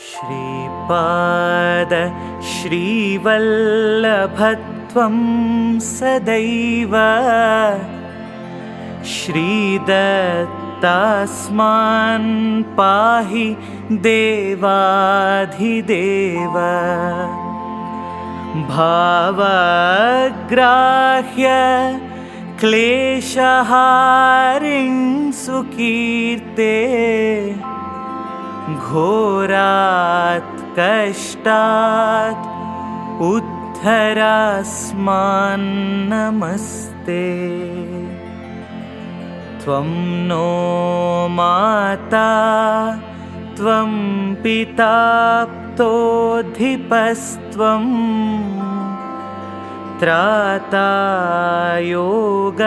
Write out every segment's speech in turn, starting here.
श्रीपाद श्रीवल्लभत्वं सदैव श्रीदत्तास्मान् पाहि देवाधिदेव भावग्राह्य क्लेशहारिं सुकीर्ते घोरात् कष्टात् उद्धरास्मान् नमस्ते। त्वं नो माता त्वं पिता प्तोऽधिपस्त्वं त्राता योग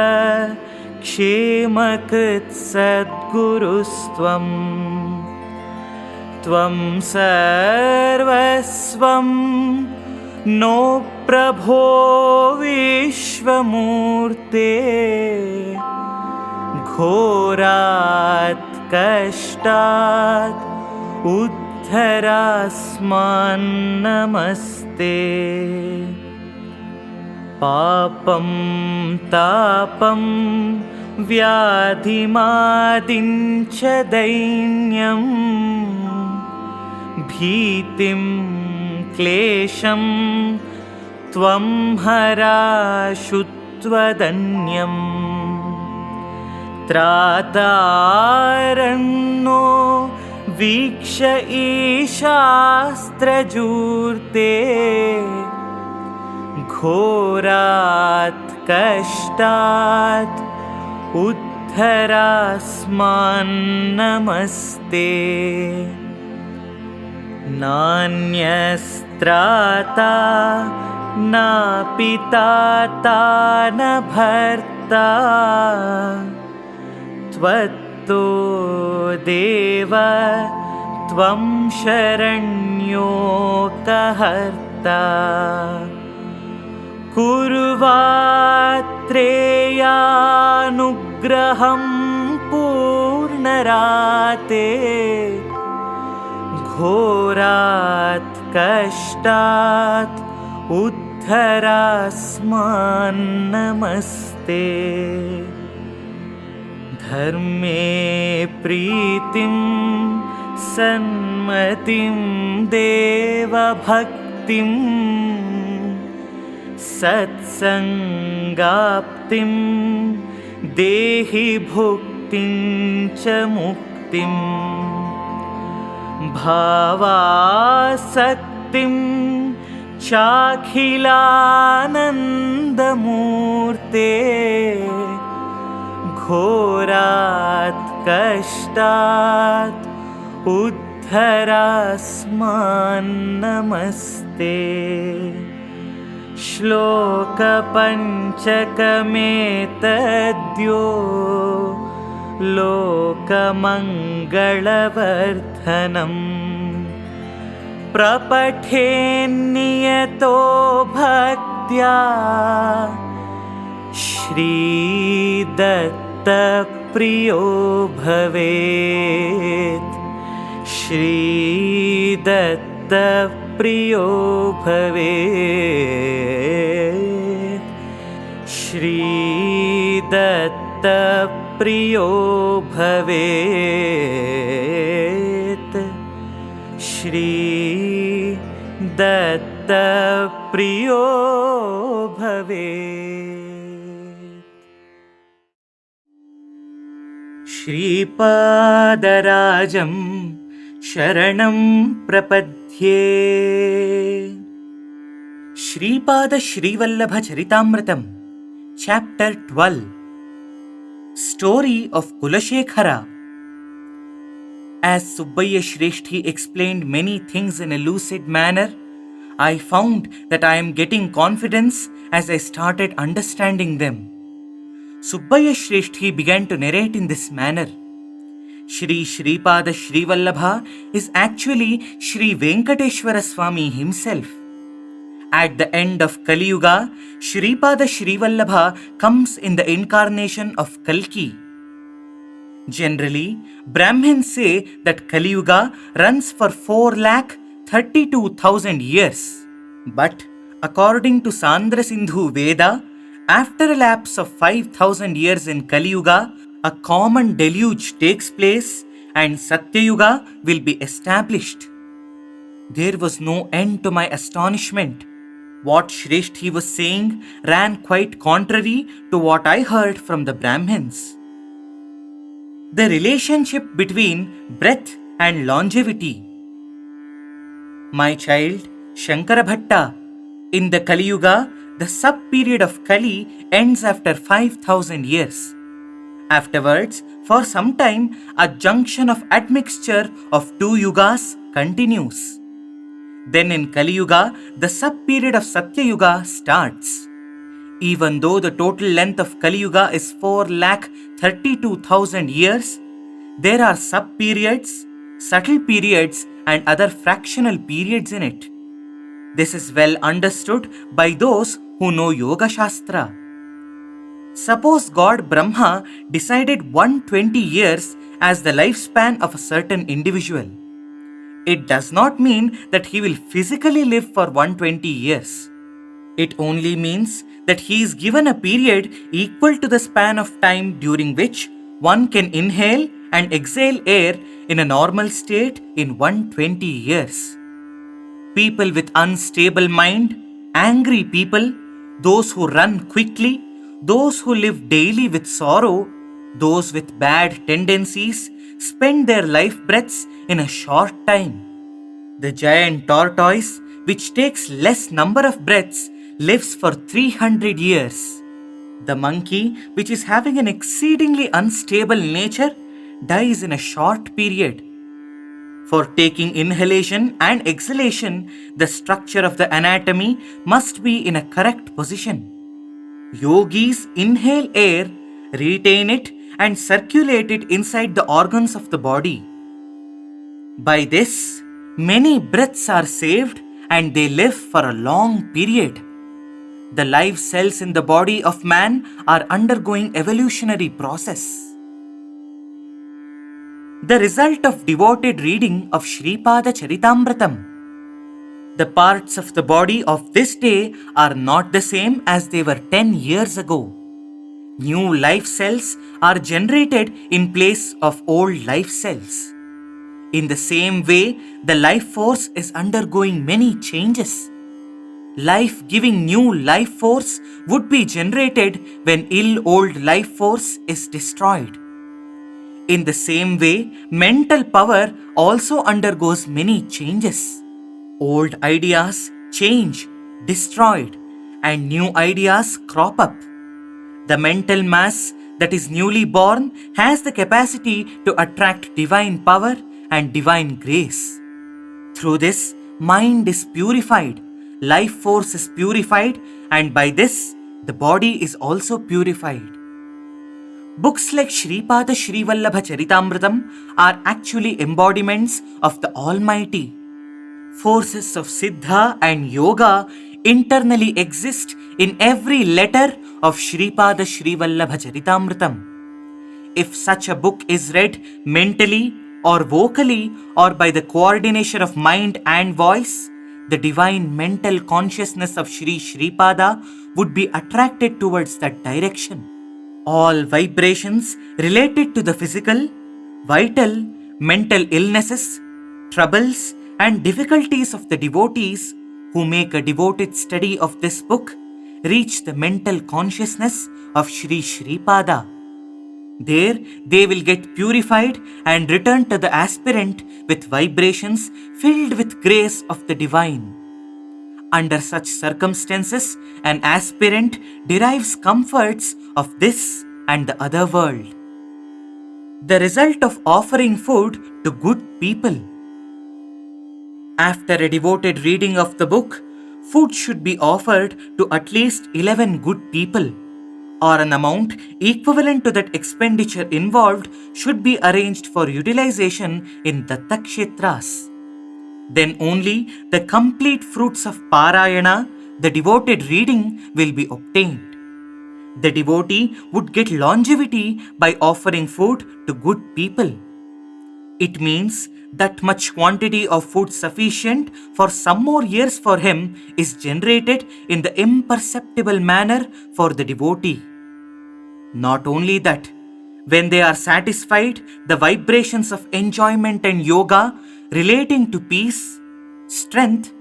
क्षेमकृत् सद्गुरुस्त्वं त्वं सर्वस्वं नो प्रभो विश्वमूर्ते घोरात् कष्टात् उद्धरास्मान् नमस्ते। पापं तापं व्याधिमादिं च दैन्यं भीतिं क्लेशं त्वं हराशुत्वदन्यम् त्रातारण्यो वीक्ष ईशास्त्रजूर्ते घोरात् कष्टात् उद्धरास्मान् नमस्ते। नान्यस्त्राता न पिता न भर्ता त्वत्तो देव त्वं शरण्योकहर्ता कुर्वात्रेयानुग्रहं पूर्णराते घोरात् कष्टात् उद्धरास्मान् नमस्ते। धर्मे प्रीतिं सन्मतिं देवभक्तिं सत्सङ्गाप्तिं देहि भुक्तिं च मुक्तिं भावासक्तिं चाखिलानन्दमूर्ते घोरात् कष्टात् उद्धरास्मान् नमस्ते। श्लोकपञ्चकमेतद्यो लोकमङ्गलवर्धनम् प्रपठेन्नियतो भक्त्या श्रीदत्तप्रियो भवेत् श्रीदत्तप्रियो भवेत् श्रीदत्तप्रियो भवेत् श्रीदत्तप्रियो भवेत्। श्रीपादराजं शरणं प्रपद्ये। Shripad Shrivallabh Charitamritam Chapter 12 Story of Kulashekara. As Subbayya Sreshti explained many things in a lucid manner, I found that I am getting confidence as I started understanding them. Subbayya Sreshti began to narrate in this manner. Sripada Srivallabha is actually Sri Venkateshwara Swami himself. At the end of Kali Yuga, Sripada Srivallabha comes in the incarnation of Kalki. Generally, Brahmins say that Kali Yuga runs for 4,32,000 years. But according to Sandra Sindhu Veda, after a lapse of 5,000 years in Kali Yuga, a common deluge takes place and Satya Yuga will be established. There was no end to my astonishment. What Shreshti was saying ran quite contrary to what I heard from the Brahmins. The relationship between breath and longevity. My child, Shankara Bhatta, in the Kali Yuga, the sub-period of Kali ends after 5,000 years. Afterwards, for some time, a junction of admixture of two yugas continues. Then in Kali Yuga, the sub-period of Satya Yuga starts. Even though the total length of Kali Yuga is 4,32,000 years, there are sub-periods, subtle periods and other fractional periods in it. This is well understood by those who know Yoga Shastra. Suppose God Brahma decided 120 years as the lifespan of a certain individual. It does not mean that he will physically live for 120 years. It only means that he is given a period equal to the span of time during which one can inhale and exhale air in a normal state in 120 years. People with unstable mind, angry people, those who run quickly, those who live daily with sorrow, those with bad tendencies, spend their life breaths in a short time. The giant tortoise, which takes less number of breaths, lives for 300 years. The monkey, which is having an exceedingly unstable nature, dies in a short period. For taking inhalation and exhalation, the structure of the anatomy must be in a correct position. Yogis inhale air, retain it, and circulate it inside the organs of the body. By this, many breaths are saved and they live for a long period. The live cells in the body of man are undergoing evolutionary process. The result of devoted reading of Sripada Charitaamritham. The parts of the body of this day are not the same as they were 10 years ago. New life cells are generated in place of old life cells. In the same way, the life force is undergoing many changes. Life-giving new life force would be generated when ill old life force is destroyed. In the same way, mental power also undergoes many changes. Old ideas change, destroyed, and new ideas crop up. The mental mass that is newly born has the capacity to attract divine power and divine grace. Through this, mind is purified, life force is purified, and by this, the body is also purified. Books like Sripada Srivallabha Charitaamritham are actually embodiments of the Almighty. Forces of Siddha and Yoga internally exist in every letter of Sripada Srivallabha Charitaamritham. If such a book is read mentally or vocally or by the coordination of mind and voice, the divine mental consciousness of Sripada would be attracted towards that direction. All vibrations related to the physical, vital, mental illnesses, troubles, and difficulties of the devotees who make a devoted study of this book reach the mental consciousness of Sripada. There, they will get purified and return to the aspirant with vibrations filled with grace of the divine. Under such circumstances, an aspirant derives comforts of this and the other world. The result of offering food to good people. After a devoted reading of the book, food should be offered to at least 11 good people, or an amount equivalent to that expenditure involved should be arranged for utilization in Datta Kshetras. Then only the complete fruits of Parayana, the devoted reading, will be obtained. The devotee would get longevity by offering food to good people. It means that much quantity of food sufficient for some more years for him is generated in the imperceptible manner for the devotee. Not only that, when they are satisfied, the vibrations of enjoyment and yoga relating to peace, strength,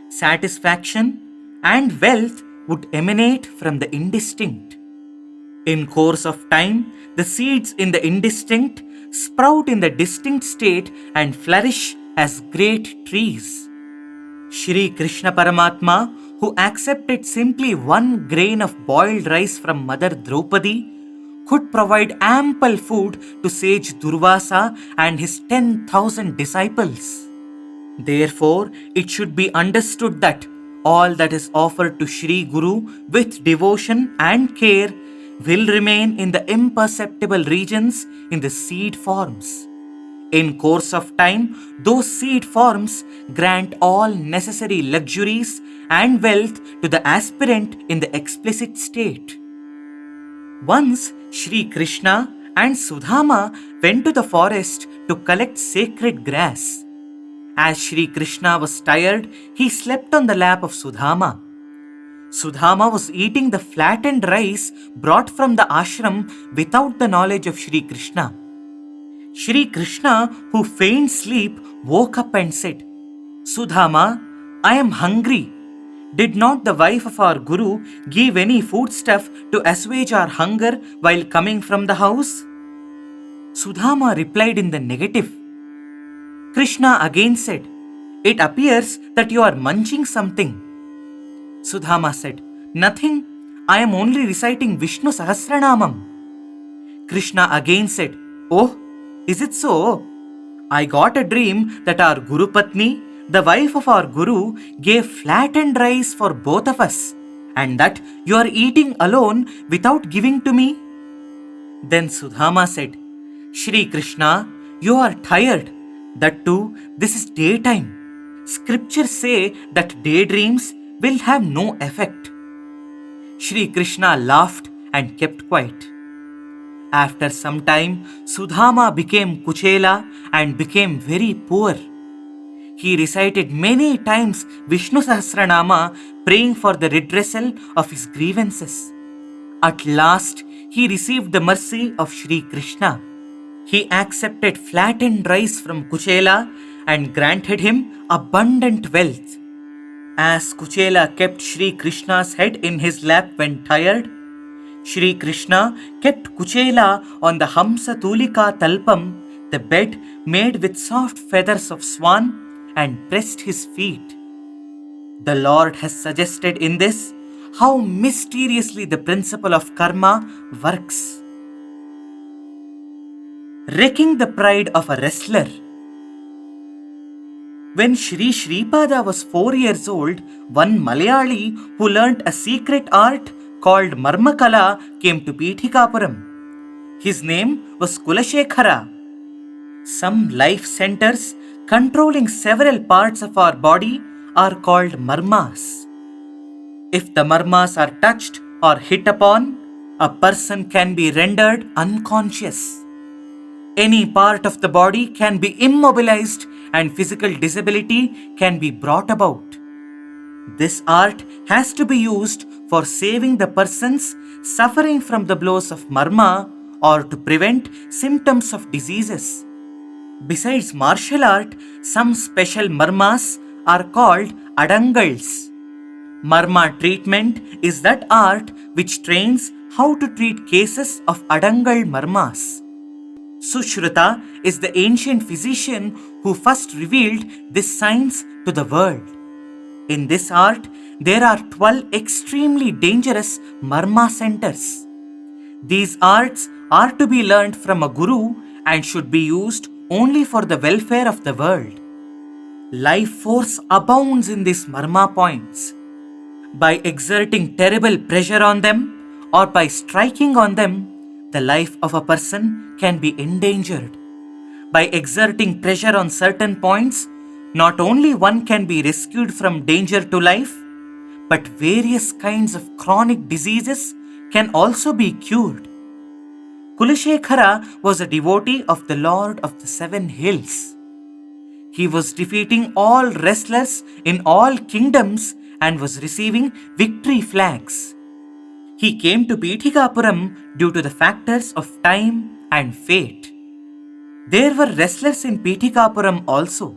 satisfaction, and wealth would emanate from the indistinct. In course of time, the seeds in the indistinct sprout in the distinct state and flourish as great trees. Shri Krishna Paramatma, who accepted simply 1 grain of boiled rice from Mother Draupadi, could provide ample food to sage Durvasa and his 10,000 disciples. Therefore, it should be understood that all that is offered to Shri Guru with devotion and care will remain in the imperceptible regions in the seed forms. In course of time, those seed forms grant all necessary luxuries and wealth to the aspirant in the explicit state. Once, Shri Krishna and Sudhama went to the forest to collect sacred grass. As Shri Krishna was tired, he slept on the lap of Sudhama. Sudhama was eating the flattened rice brought from the ashram without the knowledge of Shri Krishna. Shri Krishna, who feigned sleep, woke up and said, "Sudhama, I am hungry. Did not the wife of our Guru give any foodstuff to assuage our hunger while coming from the house?" Sudhama replied in the negative. Krishna again said, "It appears that you are munching something." Sudhama said, "Nothing. I am only reciting Vishnu Sahasranamam." Krishna again said, "Oh, is it so? I got a dream that our Guru Patni, the wife of our Guru, gave flattened rice for both of us, and that you are eating alone without giving to me." Then Sudhama said, "Shri Krishna, you are tired. That too, this is daytime. Scriptures say that daydreams will have no effect." Shri Krishna laughed and kept quiet. After some time, Sudhama became Kuchela and became very poor. He recited many times Vishnu Sahasranama, praying for the redressal of his grievances. At last, he received the mercy of Shri Krishna. He accepted flattened rice from Kuchela and granted him abundant wealth. As Kuchela kept Shri Krishna's head in his lap when tired, Shri Krishna kept Kuchela on the Hamsa Tulika Talpam, the bed made with soft feathers of swan, and pressed his feet. The Lord has suggested in this how mysteriously the principle of karma works. Wrecking the pride of a wrestler. When Shri Sreepada was 4 years old, one Malayali who learnt a secret art called Marma Kala came to Pithikapuram. His name was Kulashekara. Some life centers controlling several parts of our body are called marmas. If the marmas are touched or hit upon, a person can be rendered unconscious. Any part of the body can be immobilized and physical disability can be brought about. This art has to be used for saving the persons suffering from the blows of marma or to prevent symptoms of diseases. Besides martial art, some special marmas are called adangals. Marma treatment is that art which trains how to treat cases of adangal marmas. Sushruta is the ancient physician who first revealed this science to the world. In this art, there are 12 extremely dangerous marma centers. These arts are to be learnt from a guru and should be used only for the welfare of the world. Life force abounds in these marma points. By exerting terrible pressure on them or by striking on them, the life of a person can be endangered. By exerting pressure on certain points, not only one can be rescued from danger to life, but various kinds of chronic diseases can also be cured. Kulashekara was a devotee of the Lord of the Seven Hills. He was defeating all wrestlers in all kingdoms and was receiving victory flags. He came to Pithikapuram due to the factors of time and fate. There were wrestlers in Pithikapuram also.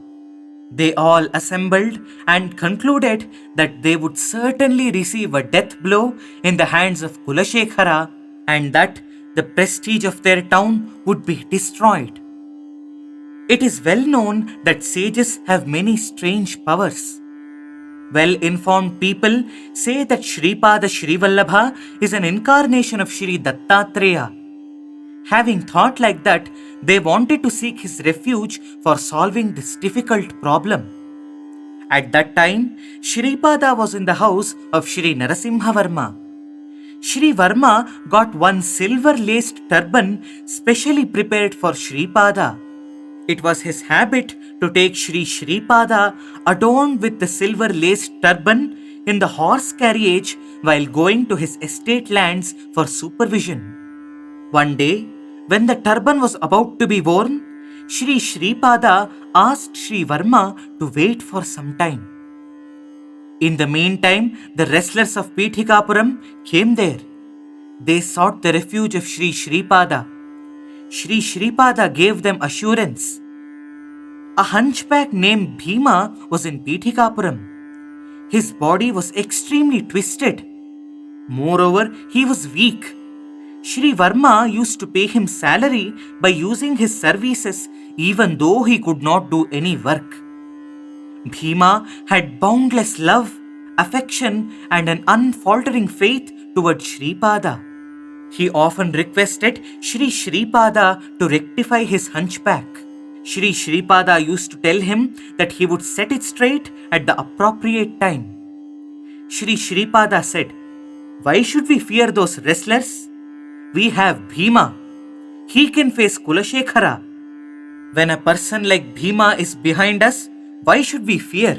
They all assembled and concluded that they would certainly receive a death blow in the hands of Kulashekara and that the prestige of their town would be destroyed. It is well known that sages have many strange powers. Well-informed people say that Sripada Sreevallabha is an incarnation of Sri Dattatreya. Having thought like that, they wanted to seek his refuge for solving this difficult problem. At that time, Sreepada was in the house of Sri Narasimhavarma. Sri Varma got one silver-laced turban specially prepared for Sreepada. It was his habit to take Sreepada adorned with the silver-laced turban in the horse carriage while going to his estate lands for supervision. One day, when the turban was about to be worn, Sreepada asked Sri Varma to wait for some time. In the meantime, the wrestlers of Pithikapuram came there. They sought the refuge of Sreepada. Sreepada gave them assurance. A hunchback named Bhima was in Pithikapuram. His body was extremely twisted. Moreover, he was weak. Sri Varma used to pay him salary by using his services even though he could not do any work. Bhima had boundless love, affection and an unfaltering faith towards Sreepada. He often requested Sreepada to rectify his hunchback. Sreepada used to tell him that he would set it straight at the appropriate time. Sreepada said, "Why should we fear those wrestlers? We have Bhima. He can face Kulashekara. When a person like Bhima is behind us, why should we fear?"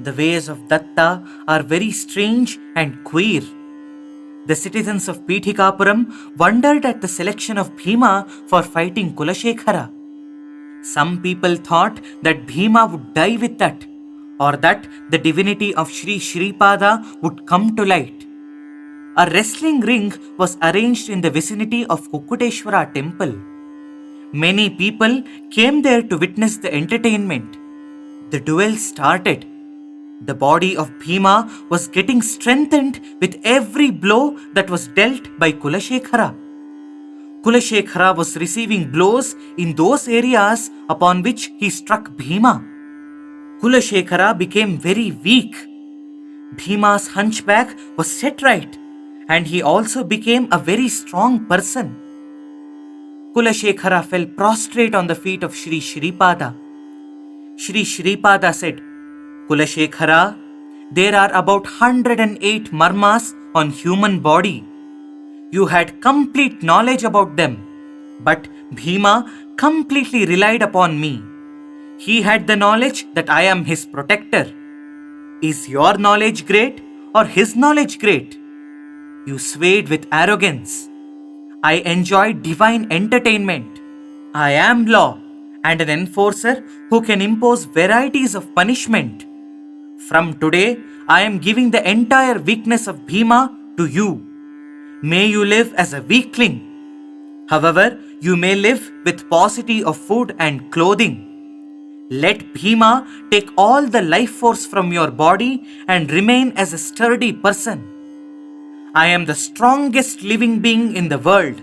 The ways of Datta are very strange and queer. The citizens of Pithikapuram wondered at the selection of Bhima for fighting Kulashekara. Some people thought that Bhima would die with that, or that the divinity of Sreepada would come to light. A wrestling ring was arranged in the vicinity of Kukuteshwara temple. Many people came there to witness the entertainment. The duel started. The body of Bhima was getting strengthened with every blow that was dealt by Kulashekara. Kulashekara was receiving blows in those areas upon which he struck Bhima. Kulashekara became very weak. Bhima's hunchback was set right, and he also became a very strong person. Kulashekara fell prostrate on the feet of Sreepada. Sreepada said, "Kulashekara, there are about 108 marmas on human body. You had complete knowledge about them, but Bhima completely relied upon me. He had the knowledge that I am his protector. Is your knowledge great or his knowledge great? You swayed with arrogance. I enjoyed divine entertainment. I am law and an enforcer who can impose varieties of punishment. From today, I am giving the entire weakness of Bhima to you. May you live as a weakling. However, you may live with paucity of food and clothing. Let Bhima take all the life force from your body and remain as a sturdy person. I am the strongest living being in the world.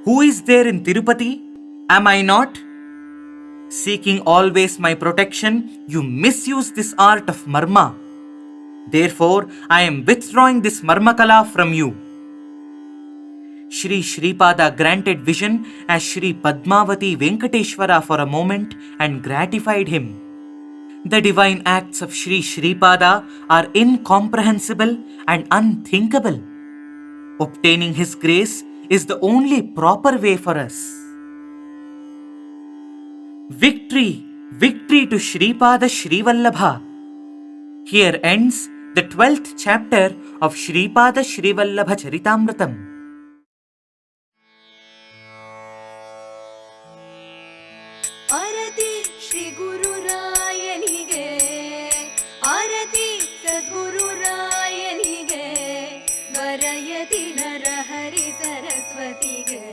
Who is there in Tirupati? Am I not? Seeking always my protection, you misuse this art of Marma. Therefore, I am withdrawing this Marmakala from you." Sreepada granted vision as Sri Padmavati-Venkateshwara for a moment and gratified him. The divine acts of Sreepada are incomprehensible and unthinkable. Obtaining his grace is the only proper way for us. Victory, victory to Sreepada Sreevallabha. Here ends the 12th chapter of Sripada Srivallabha Charitaamritham. Aarati Sri Gururaayanige, Aarati Sadgururaayanige, Varayati Narahari Saraswatige.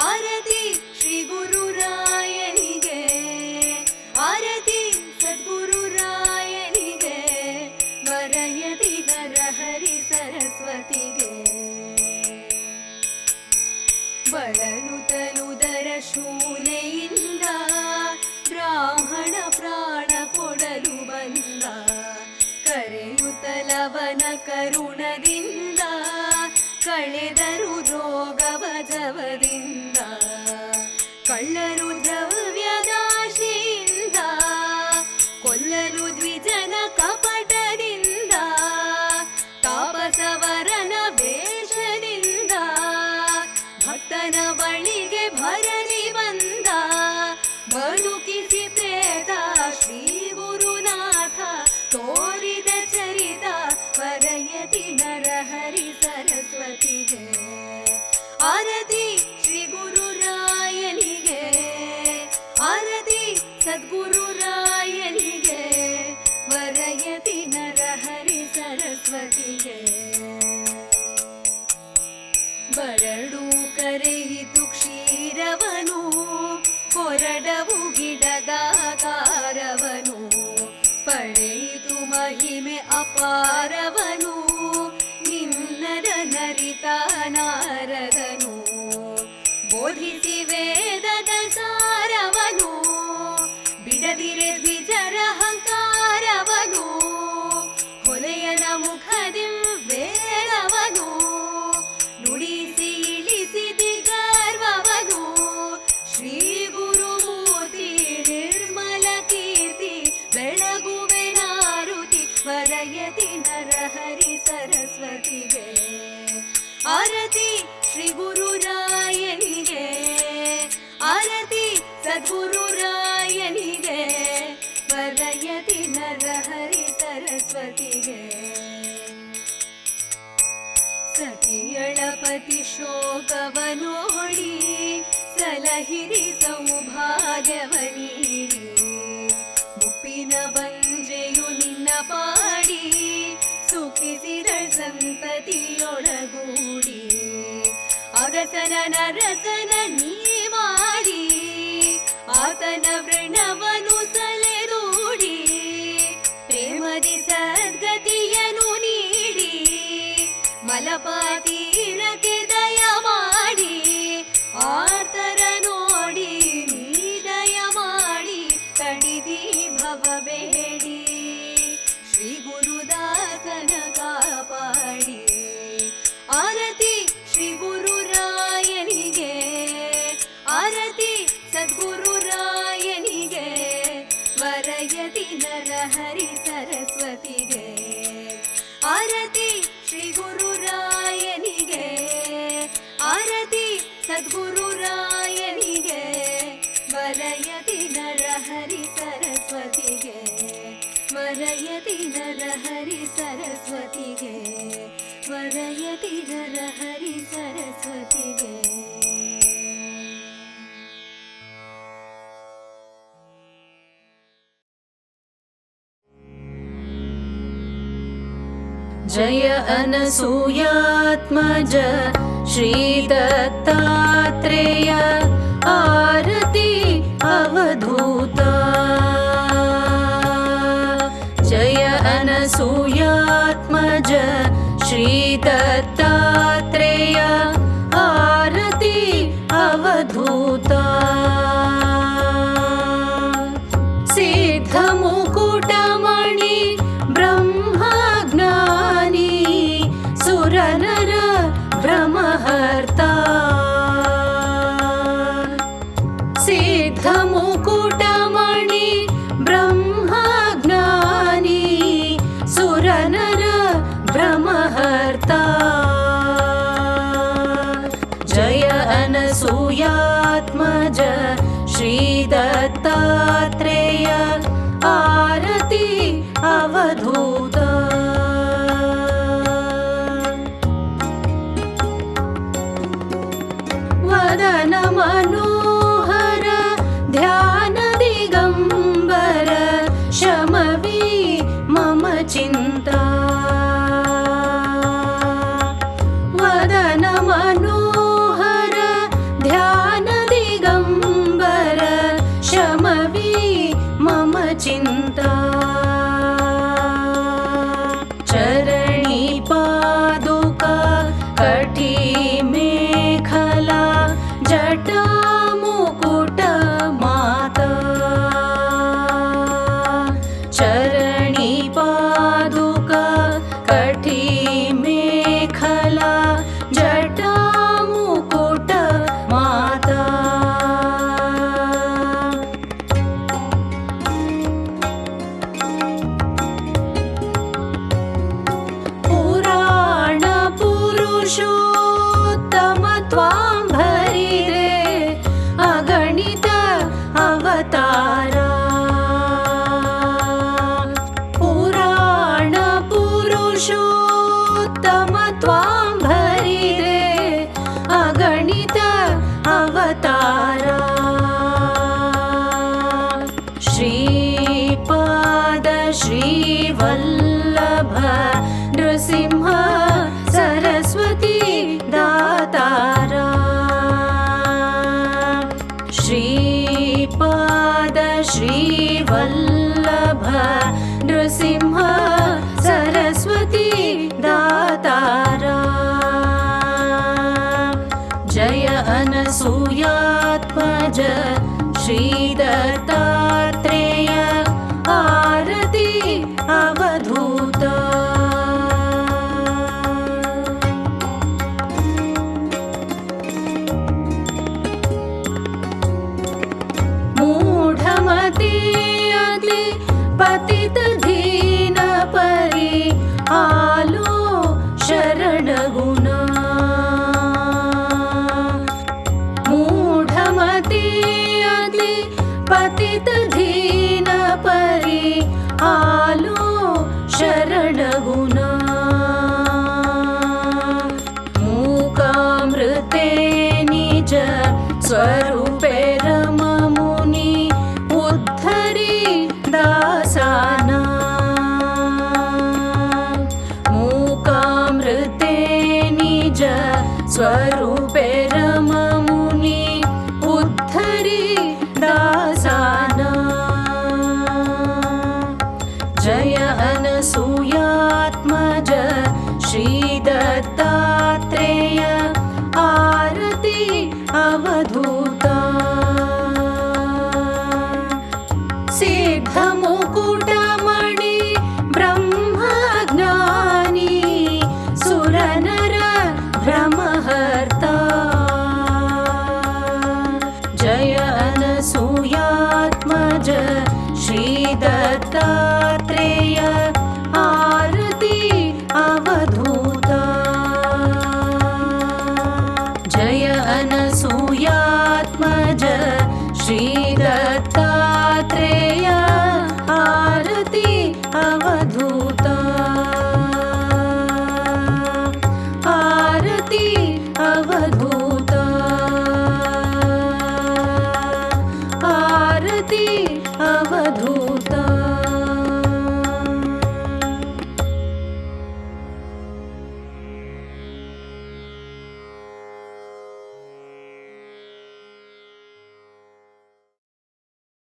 Aarati Sri Gururaayanige, Aarati Sadgururaayanige, Varayati Narahari Saraswatige. ಬಳಲುತಲುದರ ಶೂಲೆಯಿಂದ ಬ್ರಾಹ್ಮಣ ಪ್ರಾಣ ಕೊಡಲು ಬಂದ, ಕರೆಯುತ್ತಲವನ ಕರುಣದಿಂದ ಕಳೆದರು ರೋಗವ ಜವದಿಂದ. ಕಳ್ಳರು ದ್ರವ್ಯದಾಶೆಯಿಂದ ಕೊಲ್ಲಲು ದ್ವಿಜನ ಕಪಟದಿಂದ, ತಾಪಸವರನ ವೇಷದಿಂದ ಭಕ್ತನ ಬಳಿಗೆ ಭರಣಿ ಬಂದ. ಬದುಕಿಸಿ ಪ್ರೇತ ಶ್ರೀ ಗುರುನಾಥ ತೋರಿದ ಚರಿತ ವರಯತಿ ನರಹರಿ ಸರಸ್ವತಿಗೆ. ಆರತಿ ಶ್ರೀ ಗುರುರಾಯನಿಗೆ, ಆರತಿ ಸದ್ಗುರುರಾಯನಿಗೆ, ವರಯತಿ ನರಹರಿ ಸರಸ್ವತಿಗೆ. ಬರಡು ಕರೆಯಿತು ಕ್ಷೀರವನು, ಕೊರಡವು ಗಿಡದಾಕಾರವನು, ಪಡೆಯಿತು ಮಹಿಮೆ ಅಪಾರವನು, ನಿನ್ನದ ನರಿತ ನಾರದನು. ಬೋಧಿಸಿ ವೇದದ ಸಾರವನು, ಬಿಡದಿರೆ ದ್ವಿಜರ ಅಹಂಕಾರವನು, ಹೊಲೆಯನ ಮುಖದಿ ವೇಳವನು, ನುಡಿಸಿ ಇಳಿಸಿದಿ ಗರ್ವವನು. ಶ್ರೀ ಗುರುಮೂರ್ತಿ ನಿರ್ಮಲ ಕೀರ್ತಿ ಬೆಳಗುವೆ ನಾರುತಿ ವರಯತಿ ನರಹರಿ ಸರಸ್ವತಿಗೆ. ಆರತಿ ಶ್ರೀ ಗುರುರಾಯನಿಗೆ, ಆರತಿ ಸದ್ಗುರುರಾಯನಿಗೆ, ವರಯತಿ ನರಹರಿ ಸರಸ್ವತಿಗೆ. ಸತಿಯಳಪತಿ ಶೋಕವನೋಡಿ ಸಲಹಿರಿ ಸೌಭಾಗ್ಯವನೀಡಿ, ಮುಪ್ಪಿನ ಬಂಜೆಯು ನಿನ್ನ ಪಾಡಿ ಸುಖಿಸಿದ ಸಂತತಿಯೊಳಗೂಡಿ. ಅಗಸನ ನರಸನ ನೀ ಮಾಡಿ ಆತನ ವೃಣವನು ಸಲೆದೂಡಿ, ಪ್ರೇಮದಿ ಸದ್ಗತಿಯನು ನೀಡಿ ಮಲಪಾತೀರಕ್ಕೆ ದಯ ಮಾಡಿ. ಆತರ ನೋಡಿ ನೀ ದಯ ಮಾಡಿ ತಡಿದಿ ಭವಬೇಡಿ, ಶ್ರೀ ಗುರುದಾಸನ ಕಾಪಾಡಿ. ಆರತಿ ಶ್ರೀ ಗುರುರಾಯನಿಗೆ, ಆರತಿ ಸದ್ಗುರುರಾಯನಿಗೆ, ವರಯತಿ ನರಹರಿ ಸರಸ್ವತಿಗೆ. ಆರತಿ ಶ್ರೀ ಗುರುರಾಯನಿಗೆ, ಆರತಿ ಸದ್ಗುರುರಾಯನಿಗೆ, ವರಯತಿ ನರಹರಿ ಸರಸ್ವತಿಗೆ, ವರಯತಿ ನರಹರಿ ಸರಸ್ವತಿಗೆ, ವರಯತಿ ನರಹರಿ ಸರಸ್ವತಿಗೆ. जय अनसूयात्मज श्री दत्तात्रेय, आरती अवधूता. जय अनसूयात्मज श्री दत्तात्रेय, आरती अवधूता. सिद्धमुकुटमणि ब्रह्मज्ञानी, सुरनर भ्रमहर्ता. सिद्धमुकुटमणि ब्रह्मज्ञानी, सुरनर भ्रमहर्ता. जय अनसूयात्मज श्री दत्तात्रेय, आरती चिन्ता चरणी पादुका कटी मेखला जटा मुकुट माता चरणी पादुका कटी मेखला जटा मुकुट माता पुराण पुरुषोत्तम त्वां भरिरे अगणित अवतारा पुराण पुरुषोत्तम त्वां भरिरे अगणित अवतारा श्रीपाद श्रीवल्लभ नृसिंह सरस्वती दातारा श्रीपाद श्रीवल्लभ नृसिंह सरस्वती दातारा जय अनसूयात्मज श्रीदत्तात्रेय आरती अवधूत मूढमती अति पतित दीन परि आलो शरण गुना मूढमती अति पतित दीन परि आलो शरण गुना मूकामृते निज स्वरूपे रम मुनि उद्धरी दासाना मूकामृते निज स्वरूपे रम मुनि उद्धरी दासाना जय अनसूयात्मज श्रीदत्तात्रेय आरती अवधूता सिद्धमुकुटमणि ब्रह्मज्ञानी सुरनर भ्रमहर्ता जय अनसूयात्मज श्रीदत्ता